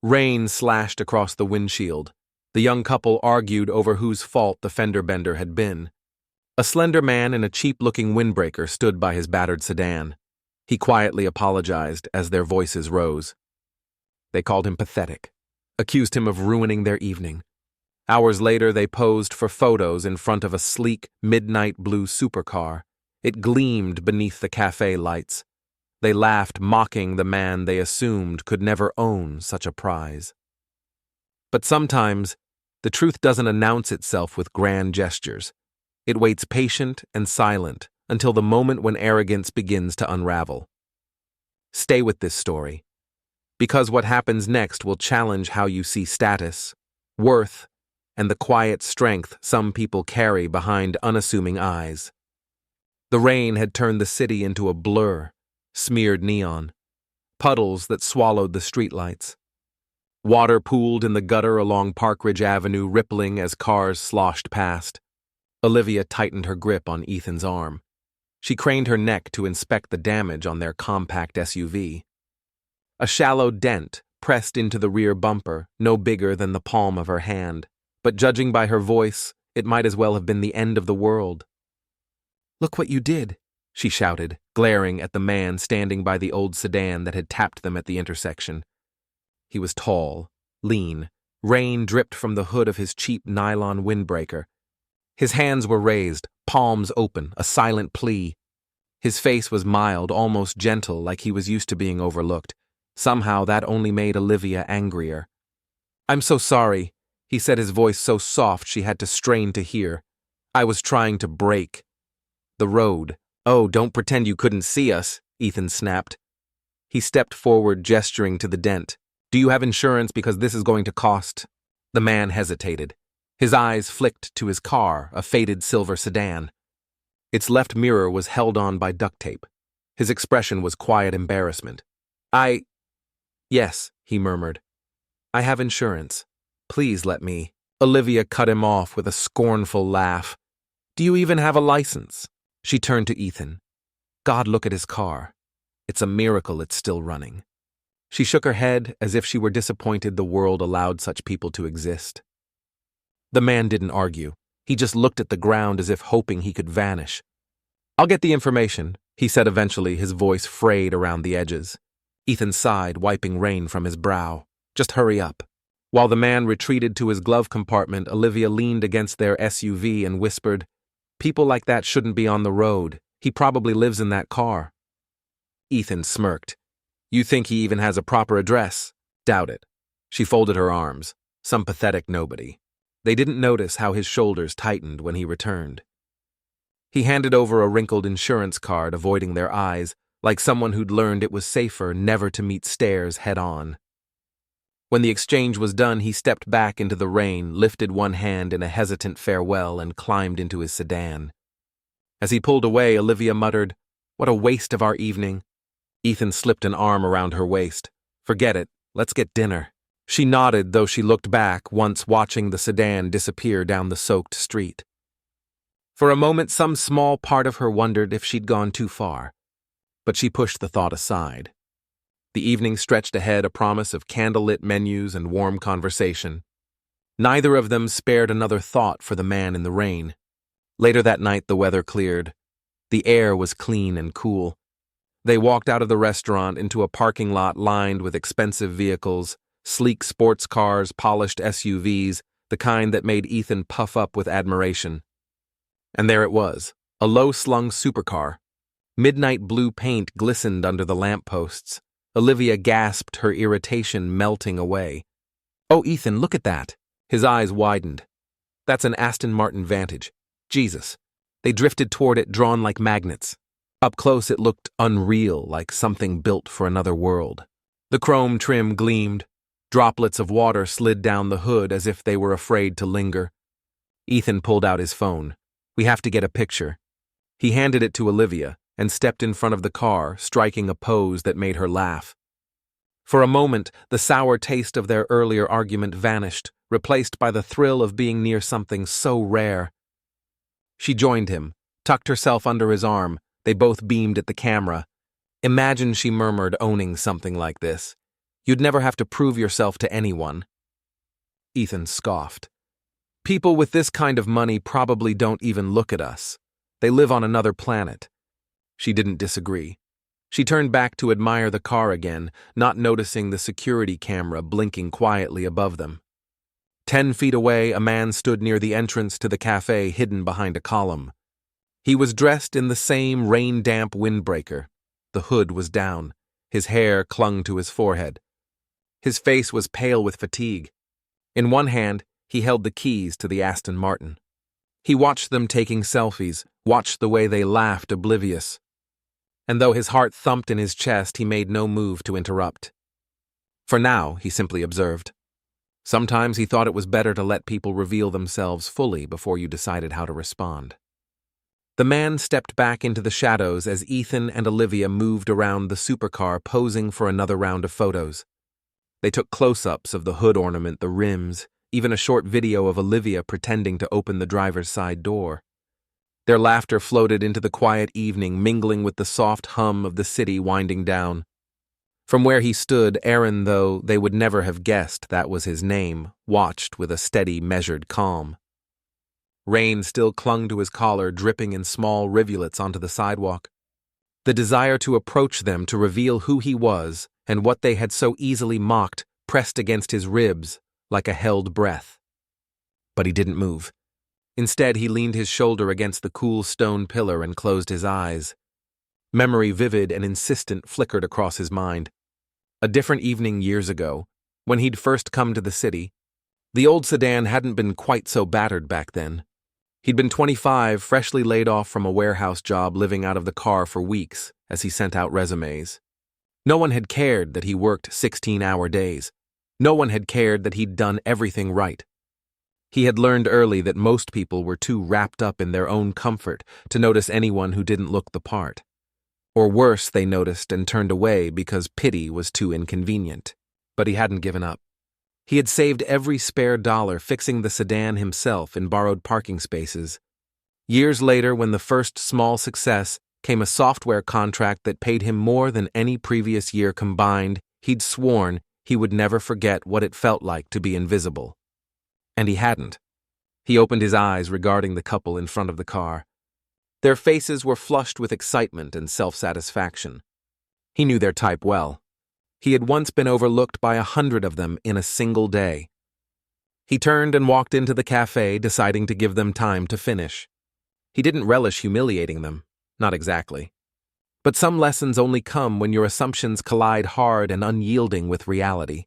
Rain slashed across the windshield. The young couple argued over whose fault the fender bender had been. A slender man in a cheap-looking windbreaker stood by his battered sedan. He quietly apologized as their voices rose. They called him pathetic, accused him of ruining their evening. Hours later, they posed for photos in front of a sleek, midnight blue supercar. It gleamed beneath the cafe lights. They laughed, mocking the man they assumed could never own such a prize. But sometimes, the truth doesn't announce itself with grand gestures. It waits patient and silent until the moment when arrogance begins to unravel. Stay with this story, because what happens next will challenge how you see status, worth, and the quiet strength some people carry behind unassuming eyes. The rain had turned the city into a blur, smeared neon, puddles that swallowed the streetlights. Water pooled in the gutter along Park Ridge Avenue, rippling as cars sloshed past. Olivia tightened her grip on Ethan's arm. She craned her neck to inspect the damage on their compact SUV. A shallow dent pressed into the rear bumper, no bigger than the palm of her hand, but judging by her voice, it might as well have been the end of the world. "Look what you did," she shouted, glaring at the man standing by the old sedan that had tapped them at the intersection. He was tall, lean. Rain dripped from the hood of his cheap nylon windbreaker. His hands were raised, palms open, a silent plea. His face was mild, almost gentle, like he was used to being overlooked. Somehow that only made Olivia angrier. "I'm so sorry," he said, his voice so soft she had to strain to hear. "I was trying to brake." "The road." "Oh, don't pretend you couldn't see us," Ethan snapped. He stepped forward, gesturing to the dent. "Do you have insurance, because this is going to cost?" The man hesitated. His eyes flicked to his car, a faded silver sedan. Its left mirror was held on by duct tape. His expression was quiet embarrassment. Yes, he murmured. "I have insurance. Please let me." Olivia cut him off with a scornful laugh. "Do you even have a license?" She turned to Ethan. "God, look at his car. It's a miracle it's still running." She shook her head as if she were disappointed the world allowed such people to exist. The man didn't argue. He just looked at the ground as if hoping he could vanish. "I'll get the information," he said eventually, his voice frayed around the edges. Ethan sighed, wiping rain from his brow. "Just hurry up." While the man retreated to his glove compartment, Olivia leaned against their SUV and whispered, "People like that shouldn't be on the road. He probably lives in that car." Ethan smirked. "You think he even has a proper address?" "Doubt it." She folded her arms. Some pathetic nobody. They didn't notice how his shoulders tightened when he returned. He handed over a wrinkled insurance card, avoiding their eyes, like someone who'd learned it was safer never to meet stares head-on. When the exchange was done, he stepped back into the rain, lifted one hand in a hesitant farewell, and climbed into his sedan. As he pulled away, Olivia muttered, "What a waste of our evening." Ethan slipped an arm around her waist. "Forget it. Let's get dinner." She nodded, though she looked back, once watching the sedan disappear down the soaked street. For a moment, some small part of her wondered if she'd gone too far, but she pushed the thought aside. The evening stretched ahead, a promise of candlelit menus and warm conversation. Neither of them spared another thought for the man in the rain. Later that night, the weather cleared. The air was clean and cool. They walked out of the restaurant into a parking lot lined with expensive vehicles, sleek sports cars, polished SUVs, the kind that made Ethan puff up with admiration. And there it was, a low-slung supercar. Midnight blue paint glistened under the lampposts. Olivia gasped, her irritation melting away. "Oh, Ethan, look at that." His eyes widened. "That's an Aston Martin Vantage. Jesus." They drifted toward it, drawn like magnets. Up close, it looked unreal, like something built for another world. The chrome trim gleamed. Droplets of water slid down the hood as if they were afraid to linger. Ethan pulled out his phone. "We have to get a picture." He handed it to Olivia and stepped in front of the car, striking a pose that made her laugh. For a moment, the sour taste of their earlier argument vanished, replaced by the thrill of being near something so rare. She joined him, tucked herself under his arm. They both beamed at the camera. "Imagine," she murmured, "owning something like this. You'd never have to prove yourself to anyone." Ethan scoffed. "People with this kind of money probably don't even look at us. They live on another planet." She didn't disagree. She turned back to admire the car again, not noticing the security camera blinking quietly above them. 10 feet away, a man stood near the entrance to the cafe, hidden behind a column. He was dressed in the same rain-damp windbreaker. The hood was down. His hair clung to his forehead. His face was pale with fatigue. In one hand, he held the keys to the Aston Martin. He watched them taking selfies, watched the way they laughed, oblivious. And though his heart thumped in his chest, he made no move to interrupt. For now, he simply observed. Sometimes he thought it was better to let people reveal themselves fully before you decided how to respond. The man stepped back into the shadows as Ethan and Olivia moved around the supercar, posing for another round of photos. They took close-ups of the hood ornament, the rims, even a short video of Olivia pretending to open the driver's side door. Their laughter floated into the quiet evening, mingling with the soft hum of the city winding down. From where he stood, Aaron, though they would never have guessed that was his name, watched with a steady, measured calm. Rain still clung to his collar, dripping in small rivulets onto the sidewalk. The desire to approach them, to reveal who he was and what they had so easily mocked, pressed against his ribs like a held breath. But he didn't move. Instead, he leaned his shoulder against the cool stone pillar and closed his eyes. Memory, vivid and insistent, flickered across his mind. A different evening years ago, when he'd first come to the city. The old sedan hadn't been quite so battered back then. He'd been 25, freshly laid off from a warehouse job, living out of the car for weeks as he sent out resumes. No one had cared that he worked 16-hour days. No one had cared that he'd done everything right. He had learned early that most people were too wrapped up in their own comfort to notice anyone who didn't look the part. Or worse, they noticed and turned away because pity was too inconvenient. But he hadn't given up. He had saved every spare dollar, fixing the sedan himself in borrowed parking spaces. Years later, when the first small success came, a software contract that paid him more than any previous year combined, he'd sworn he would never forget what it felt like to be invisible. And he hadn't. He opened his eyes, regarding the couple in front of the car. Their faces were flushed with excitement and self-satisfaction. He knew their type well. He had once been overlooked by 100 of them in a single day. He turned and walked into the cafe, deciding to give them time to finish. He didn't relish humiliating them, not exactly. But some lessons only come when your assumptions collide hard and unyielding with reality.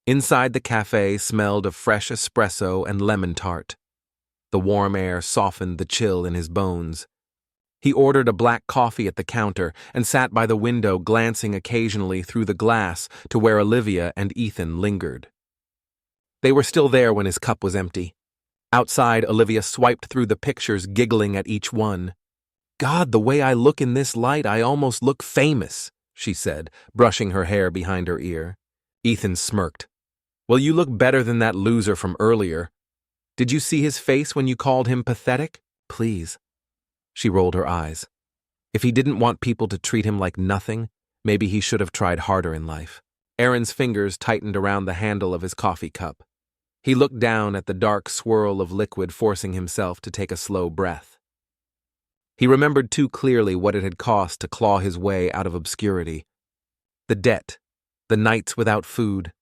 Inside the cafe smelled of fresh espresso and lemon tart. The warm air softened the chill in his bones. He ordered a black coffee at the counter and sat by the window, glancing occasionally through the glass to where Olivia and Ethan lingered. They were still there when his cup was empty. Outside, Olivia swiped through the pictures, giggling at each one. "God, the way I look in this light, I almost look famous," she said, brushing her hair behind her ear. Ethan smirked. "Well, you look better than that loser from earlier. Did you see his face when you called him pathetic? Please." She rolled her eyes. If he didn't want people to treat him like nothing, maybe he should have tried harder in life. Aaron's fingers tightened around the handle of his coffee cup. He looked down at the dark swirl of liquid, forcing himself to take a slow breath. He remembered too clearly what it had cost to claw his way out of obscurity. The debt, the nights without food,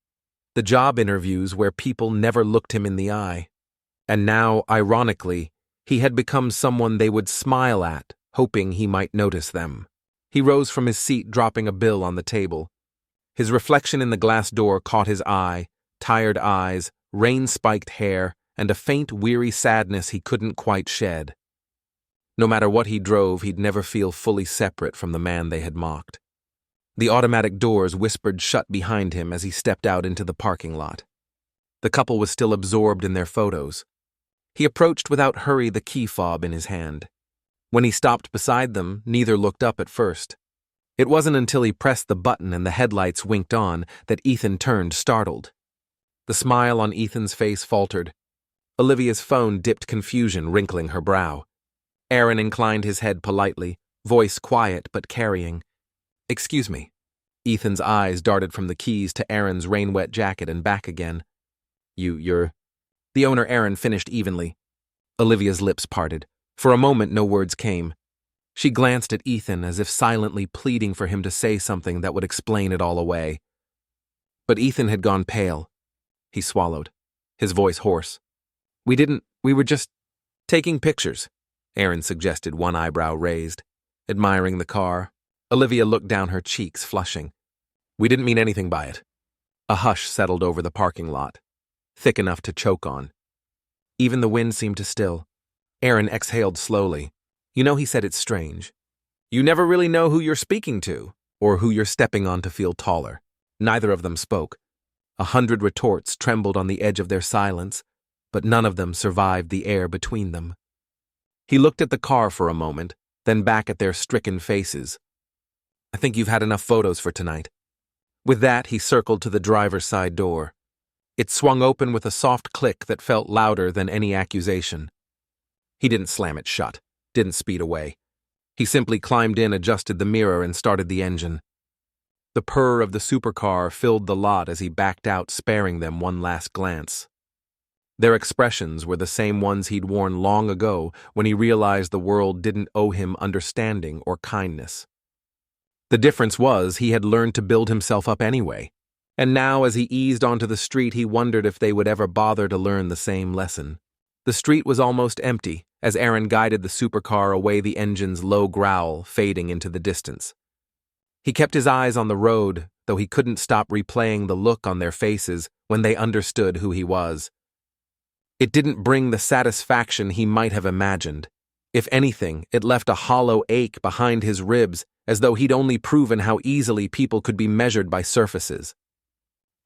the job interviews where people never looked him in the eye. And now, ironically, he had become someone they would smile at, hoping he might notice them. He rose from his seat, dropping a bill on the table. His reflection in the glass door caught his eye, tired eyes, rain-spiked hair, and a faint, weary sadness he couldn't quite shed. No matter what he drove, he'd never feel fully separate from the man they had mocked. The automatic doors whispered shut behind him as he stepped out into the parking lot. The couple was still absorbed in their photos. He approached without hurry, the key fob in his hand. When he stopped beside them, neither looked up at first. It wasn't until he pressed the button and the headlights winked on that Ethan turned, startled. The smile on Ethan's face faltered. Olivia's phone dipped, confusion wrinkling her brow. Aaron inclined his head politely, voice quiet but carrying. "Excuse me." Ethan's eyes darted from the keys to Aaron's rain-wet jacket and back again. You're... The owner Aaron finished evenly. Olivia's lips parted. For a moment, no words came. She glanced at Ethan as if silently pleading for him to say something that would explain it all away. But Ethan had gone pale. He swallowed, his voice hoarse. We were just taking pictures, Aaron suggested, one eyebrow raised, admiring the car. Olivia looked down, her cheeks flushing. We didn't mean anything by it. A hush settled over the parking lot, thick enough to choke on. Even the wind seemed to still. Aaron exhaled slowly. He said it's strange. You never really know who you're speaking to, or who you're stepping on to feel taller. Neither of them spoke. 100 retorts trembled on the edge of their silence, but none of them survived the air between them. He looked at the car for a moment, then back at their stricken faces. I think you've had enough photos for tonight. With that, he circled to the driver's side door. It swung open with a soft click that felt louder than any accusation. He didn't slam it shut, didn't speed away. He simply climbed in, adjusted the mirror, and started the engine. The purr of the supercar filled the lot as he backed out, sparing them one last glance. Their expressions were the same ones he'd worn long ago when he realized the world didn't owe him understanding or kindness. The difference was he had learned to build himself up anyway, and now as he eased onto the street he wondered if they would ever bother to learn the same lesson. The street was almost empty as Aaron guided the supercar away, the engine's low growl fading into the distance. He kept his eyes on the road, though he couldn't stop replaying the look on their faces when they understood who he was. It didn't bring the satisfaction he might have imagined. If anything, it left a hollow ache behind his ribs, as though he'd only proven how easily people could be measured by surfaces.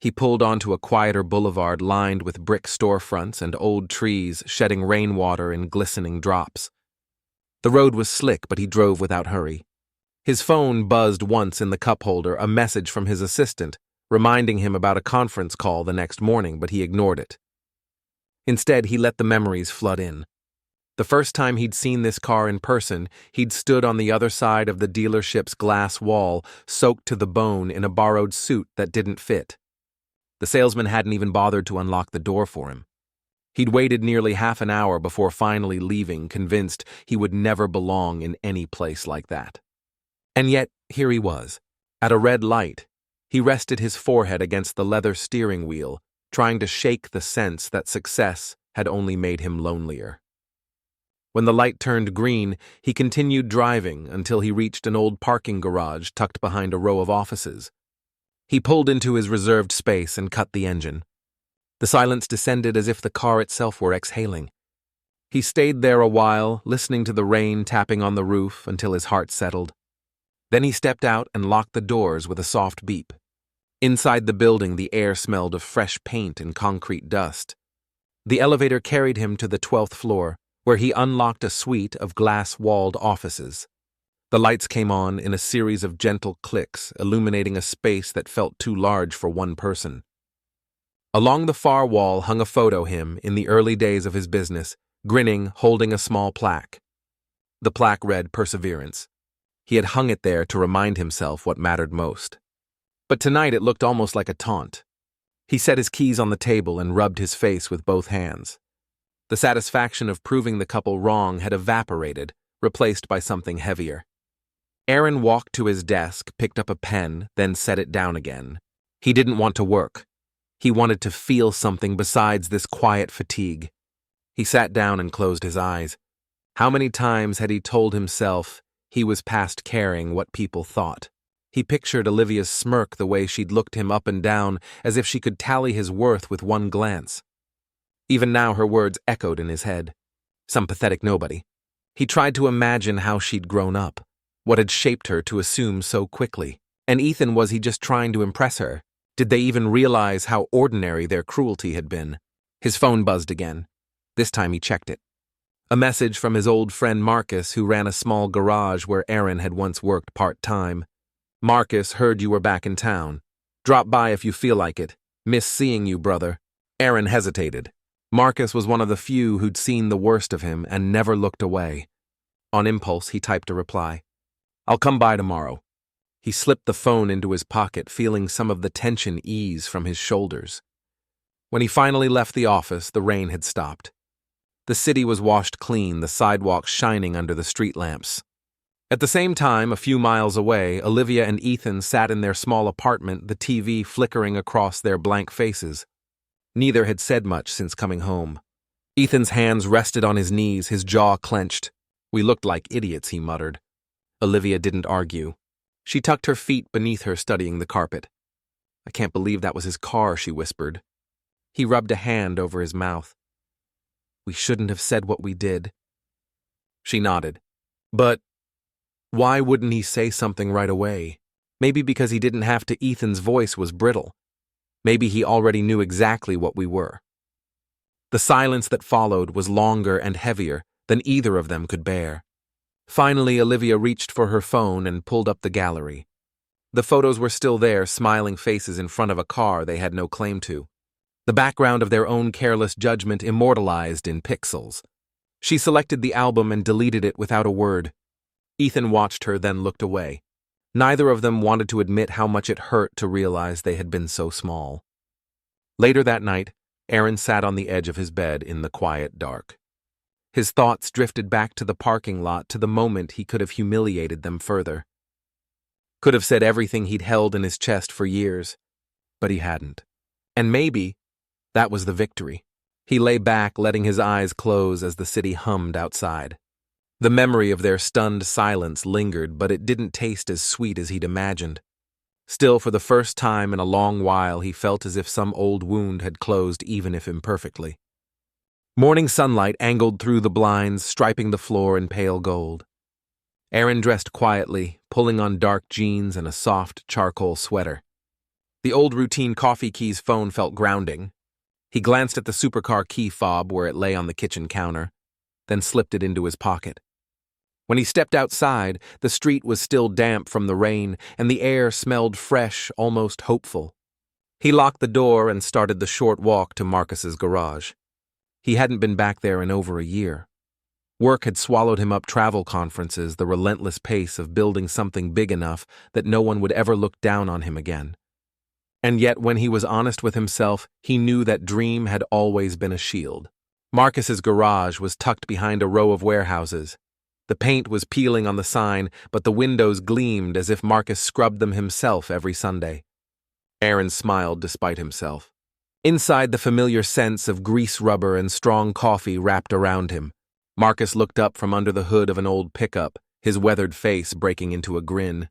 He pulled onto a quieter boulevard lined with brick storefronts and old trees shedding rainwater in glistening drops. The road was slick, but he drove without hurry. His phone buzzed once in the cup holder, a message from his assistant, reminding him about a conference call the next morning, but he ignored it. Instead, he let the memories flood in. The first time he'd seen this car in person, he'd stood on the other side of the dealership's glass wall, soaked to the bone in a borrowed suit that didn't fit. The salesman hadn't even bothered to unlock the door for him. He'd waited nearly half an hour before finally leaving, convinced he would never belong in any place like that. And yet, here he was, at a red light. He rested his forehead against the leather steering wheel, trying to shake the sense that success had only made him lonelier. When the light turned green, he continued driving until he reached an old parking garage tucked behind a row of offices. He pulled into his reserved space and cut the engine. The silence descended as if the car itself were exhaling. He stayed there a while, listening to the rain tapping on the roof until his heart settled. Then he stepped out and locked the doors with a soft beep. Inside the building, the air smelled of fresh paint and concrete dust. The elevator carried him to the 12th floor, where he unlocked a suite of glass-walled offices. The lights came on in a series of gentle clicks, illuminating a space that felt too large for one person. Along the far wall hung a photo him in the early days of his business, grinning, holding a small plaque. The plaque read Perseverance. He had hung it there to remind himself what mattered most. But tonight it looked almost like a taunt. He set his keys on the table and rubbed his face with both hands. The satisfaction of proving the couple wrong had evaporated, replaced by something heavier. Aaron walked to his desk, picked up a pen, then set it down again. He didn't want to work. He wanted to feel something besides this quiet fatigue. He sat down and closed his eyes. How many times had he told himself he was past caring what people thought? He pictured Olivia's smirk, the way she'd looked him up and down, as if she could tally his worth with one glance. Even now her words echoed in his head. Some pathetic nobody. He tried to imagine how she'd grown up, what had shaped her to assume so quickly. And Ethan, was he just trying to impress her? Did they even realize how ordinary their cruelty had been? His phone buzzed again. This time he checked it. A message from his old friend Marcus, who ran a small garage where Aaron had once worked part-time. Marcus, heard you were back in town. Drop by if you feel like it. Miss seeing you, brother. Aaron hesitated. Marcus was one of the few who'd seen the worst of him and never looked away. On impulse, he typed a reply. I'll come by tomorrow. He slipped the phone into his pocket, feeling some of the tension ease from his shoulders. When he finally left the office, the rain had stopped. The city was washed clean, the sidewalks shining under the street lamps. At the same time, a few miles away, Olivia and Ethan sat in their small apartment, the TV flickering across their blank faces. Neither had said much since coming home. Ethan's hands rested on his knees, his jaw clenched. "We looked like idiots," he muttered. Olivia didn't argue. She tucked her feet beneath her, studying the carpet. "I can't believe that was his car," she whispered. He rubbed a hand over his mouth. "We shouldn't have said what we did." She nodded. But why wouldn't he say something right away? Maybe because he didn't have to. Ethan's voice was brittle. Maybe he already knew exactly what we were. The silence that followed was longer and heavier than either of them could bear. Finally, Olivia reached for her phone and pulled up the gallery. The photos were still there, smiling faces in front of a car they had no claim to. The background of their own careless judgment immortalized in pixels. She selected the album and deleted it without a word. Ethan watched her, then looked away. Neither of them wanted to admit how much it hurt to realize they had been so small. Later that night, Aaron sat on the edge of his bed in the quiet dark. His thoughts drifted back to the parking lot, to the moment he could have humiliated them further. Could have said everything he'd held in his chest for years, but he hadn't. And maybe that was the victory. He lay back, letting his eyes close as the city hummed outside. The memory of their stunned silence lingered, but it didn't taste as sweet as he'd imagined. Still, for the first time in a long while, he felt as if some old wound had closed, even if imperfectly. Morning sunlight angled through the blinds, striping the floor in pale gold. Aaron dressed quietly, pulling on dark jeans and a soft charcoal sweater. The old routine coffee key's phone felt grounding. He glanced at the Supercar key fob where it lay on the kitchen counter, then slipped it into his pocket. When he stepped outside, the street was still damp from the rain, and the air smelled fresh, almost hopeful. He locked the door and started the short walk to Marcus's garage. He hadn't been back there in over a year. Work had swallowed him up, travel conferences, the relentless pace of building something big enough that no one would ever look down on him again. And yet, when he was honest with himself, he knew that dream had always been a shield. Marcus's garage was tucked behind a row of warehouses. The paint was peeling on the sign, but the windows gleamed as if Marcus scrubbed them himself every Sunday. Aaron smiled despite himself. Inside, the familiar sense of grease rubber and strong coffee wrapped around him. Marcus looked up from under the hood of an old pickup, his weathered face breaking into a grin.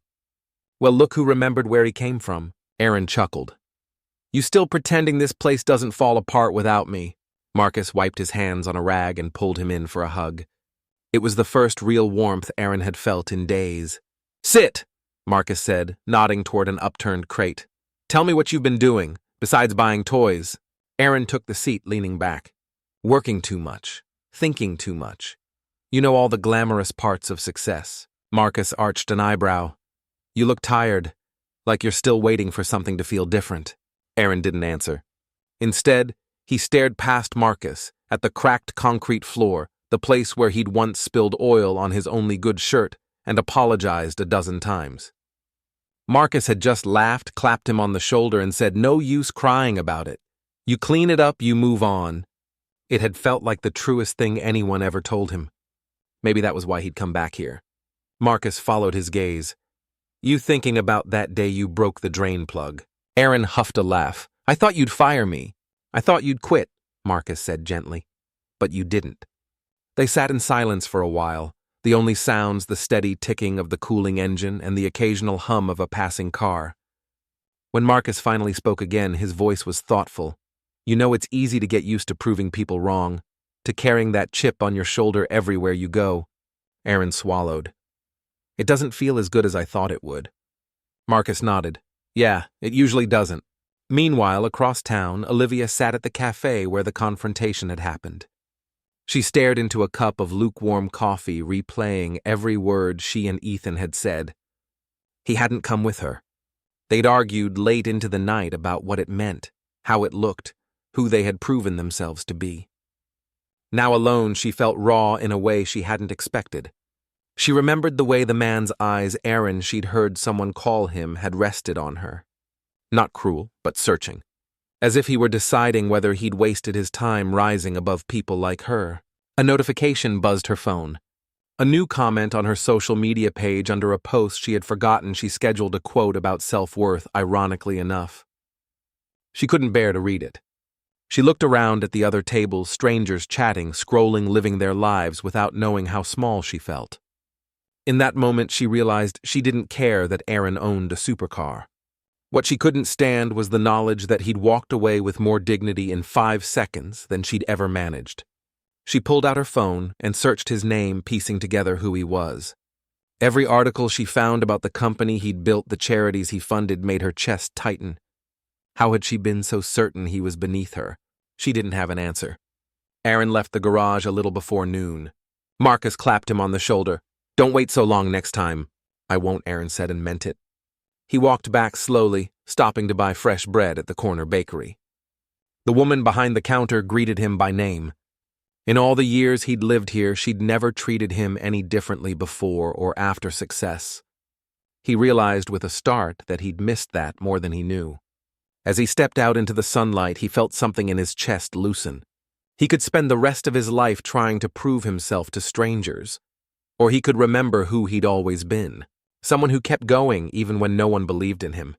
"Well, look who remembered where he came from." Aaron chuckled. "You still pretending this place doesn't fall apart without me?" Marcus wiped his hands on a rag and pulled him in for a hug. It was the first real warmth Aaron had felt in days. "Sit," Marcus said, nodding toward an upturned crate. "Tell me what you've been doing, besides buying toys." Aaron took the seat, leaning back. "Working too much. Thinking too much. You know, all the glamorous parts of success." Marcus arched an eyebrow. "You look tired, like you're still waiting for something to feel different." Aaron didn't answer. Instead, he stared past Marcus, at the cracked concrete floor, the place where he'd once spilled oil on his only good shirt and apologized a dozen times. Marcus had just laughed, clapped him on the shoulder, and said, "No use crying about it. You clean it up, you move on." It had felt like the truest thing anyone ever told him. Maybe that was why he'd come back here. Marcus followed his gaze. "You thinking about that day you broke the drain plug?" Aaron huffed a laugh. "I thought you'd fire me. I thought you'd quit," Marcus said gently. "But you didn't." They sat in silence for a while, the only sounds the steady ticking of the cooling engine and the occasional hum of a passing car. When Marcus finally spoke again, his voice was thoughtful. "You know, it's easy to get used to proving people wrong, to carrying that chip on your shoulder everywhere you go." Aaron swallowed. "It doesn't feel as good as I thought it would." Marcus nodded. "Yeah, it usually doesn't." Meanwhile, across town, Olivia sat at the cafe where the confrontation had happened. She stared into a cup of lukewarm coffee, replaying every word she and Ethan had said. He hadn't come with her. They'd argued late into the night about what it meant, how it looked, who they had proven themselves to be. Now alone, she felt raw in a way she hadn't expected. She remembered the way the man's eyes Aaron she'd heard someone call him had rested on her. Not cruel, but searching. As if he were deciding whether he'd wasted his time rising above people like her. A notification buzzed her phone. A new comment on her social media page under a post she had forgotten she scheduled a quote about self-worth, ironically enough. She couldn't bear to read it. She looked around at the other tables, strangers chatting, scrolling, living their lives without knowing how small she felt. In that moment, she realized she didn't care that Aaron owned a supercar. What she couldn't stand was the knowledge that he'd walked away with more dignity in 5 seconds than she'd ever managed. She pulled out her phone and searched his name, piecing together who he was. Every article she found about the company he'd built, the charities he funded, made her chest tighten. How had she been so certain he was beneath her? She didn't have an answer. Aaron left the garage a little before noon. Marcus clapped him on the shoulder. "Don't wait so long next time." "I won't," Aaron said, and meant it. He walked back slowly, stopping to buy fresh bread at the corner bakery. The woman behind the counter greeted him by name. In all the years he'd lived here, she'd never treated him any differently before or after success. He realized with a start that he'd missed that more than he knew. As he stepped out into the sunlight, he felt something in his chest loosen. He could spend the rest of his life trying to prove himself to strangers. Or he could remember who he'd always been. Someone who kept going even when no one believed in him.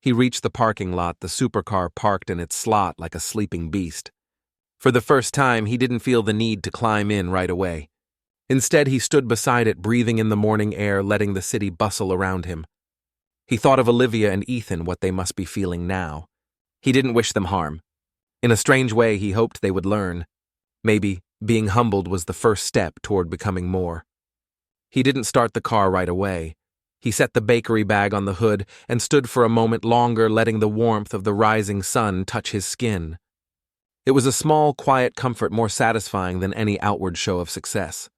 He reached the parking lot, the supercar parked in its slot like a sleeping beast. For the first time, he didn't feel the need to climb in right away. Instead, he stood beside it, breathing in the morning air, letting the city bustle around him. He thought of Olivia and Ethan, what they must be feeling now. He didn't wish them harm. In a strange way, he hoped they would learn. Maybe being humbled was the first step toward becoming more. He didn't start the car right away. He set the bakery bag on the hood and stood for a moment longer, letting the warmth of the rising sun touch his skin. It was a small, quiet comfort more satisfying than any outward show of success.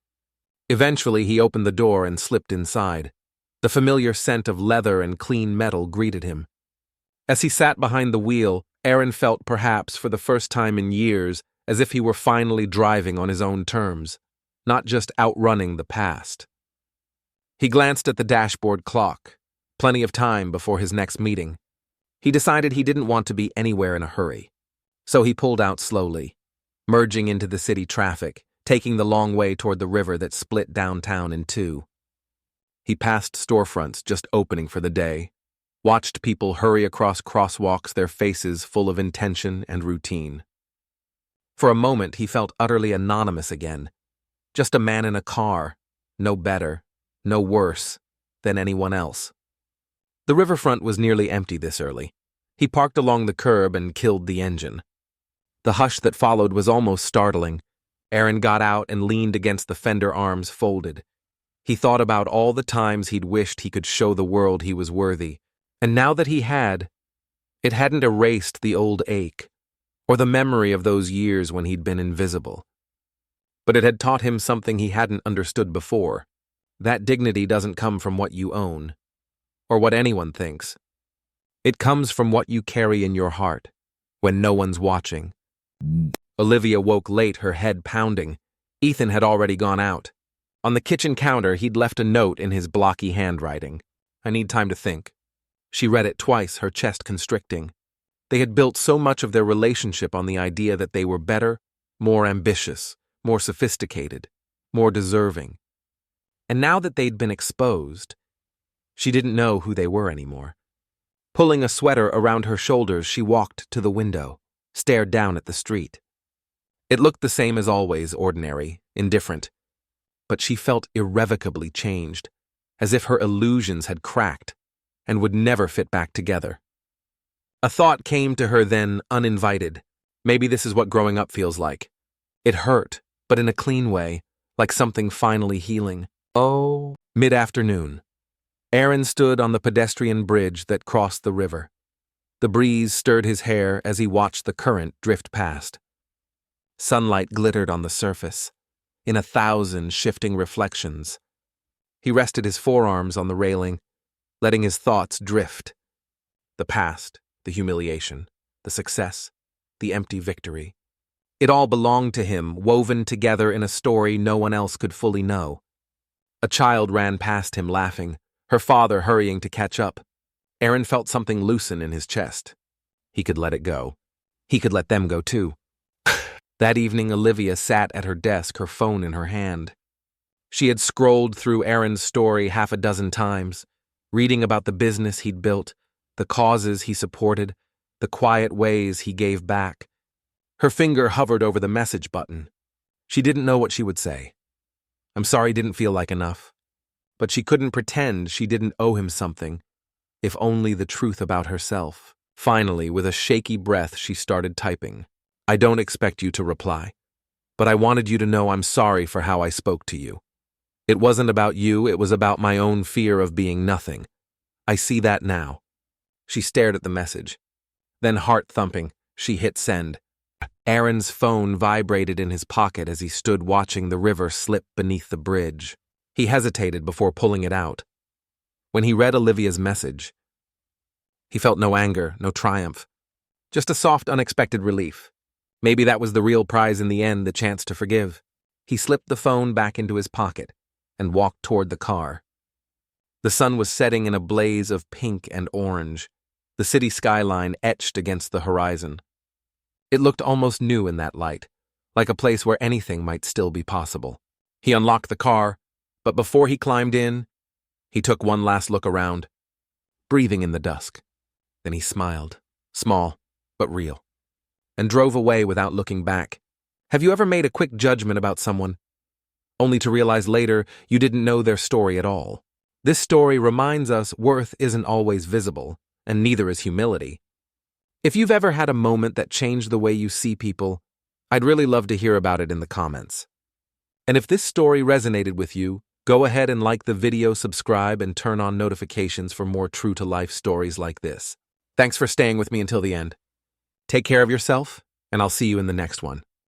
Eventually, he opened the door and slipped inside. The familiar scent of leather and clean metal greeted him. As he sat behind the wheel, Aaron felt, perhaps for the first time in years, as if he were finally driving on his own terms, not just outrunning the past. He glanced at the dashboard clock. Plenty of time before his next meeting. He decided he didn't want to be anywhere in a hurry. So he pulled out slowly, merging into the city traffic, taking the long way toward the river that split downtown in two. He passed storefronts just opening for the day, watched people hurry across crosswalks, their faces full of intention and routine. For a moment, he felt utterly anonymous again. Just a man in a car, no better, no worse than anyone else. The riverfront was nearly empty this early. He parked along the curb and killed the engine. The hush that followed was almost startling. Aaron got out and leaned against the fender, arms folded. He thought about all the times he'd wished he could show the world he was worthy, and now that he had, it hadn't erased the old ache, or the memory of those years when he'd been invisible. But it had taught him something he hadn't understood before. That dignity doesn't come from what you own, or what anyone thinks. It comes from what you carry in your heart, when no one's watching. Olivia woke late, her head pounding. Ethan had already gone out. On the kitchen counter, he'd left a note in his blocky handwriting. "I need time to think." She read it twice, her chest constricting. They had built so much of their relationship on the idea that they were better, more ambitious, more sophisticated, more deserving. And now that they'd been exposed, she didn't know who they were anymore. Pulling a sweater around her shoulders, she walked to the window, stared down at the street. It looked the same as always, ordinary, indifferent. But she felt irrevocably changed, as if her illusions had cracked and would never fit back together. A thought came to her then, uninvited. Maybe this is what growing up feels like. It hurt, but in a clean way, like something finally healing. Oh. Mid-afternoon. Aaron stood on the pedestrian bridge that crossed the river. The breeze stirred his hair as he watched the current drift past. Sunlight glittered on the surface, in 1,000 shifting reflections. He rested his forearms on the railing, letting his thoughts drift. The past, the humiliation, the success, the empty victory. It all belonged to him, woven together in a story no one else could fully know. A child ran past him laughing, her father hurrying to catch up. Aaron felt something loosen in his chest. He could let it go. He could let them go too. That evening, Olivia sat at her desk, her phone in her hand. She had scrolled through Aaron's story half a dozen times, reading about the business he'd built, the causes he supported, the quiet ways he gave back. Her finger hovered over the message button. She didn't know what she would say. I'm sorry didn't feel like enough. But she couldn't pretend she didn't owe him something, if only the truth about herself. Finally, with a shaky breath, she started typing. I don't expect you to reply, but I wanted you to know I'm sorry for how I spoke to you. It wasn't about you, it was about my own fear of being nothing. I see that now. She stared at the message. Then, heart-thumping, she hit send. Aaron's phone vibrated in his pocket as he stood watching the river slip beneath the bridge. He hesitated before pulling it out. When he read Olivia's message, he felt no anger, no triumph, just a soft, unexpected relief. Maybe that was the real prize in the end, the chance to forgive. He slipped the phone back into his pocket and walked toward the car. The sun was setting in a blaze of pink and orange, the city skyline etched against the horizon. It looked almost new in that light, like a place where anything might still be possible. He unlocked the car, but before he climbed in, he took one last look around, breathing in the dusk. Then he smiled, small but real, and drove away without looking back. Have you ever made a quick judgment about someone, only to realize later you didn't know their story at all? This story reminds us worth isn't always visible, and neither is humility. If you've ever had a moment that changed the way you see people, I'd really love to hear about it in the comments. And if this story resonated with you, go ahead and like the video, subscribe, and turn on notifications for more true-to-life stories like this. Thanks for staying with me until the end. Take care of yourself, and I'll see you in the next one.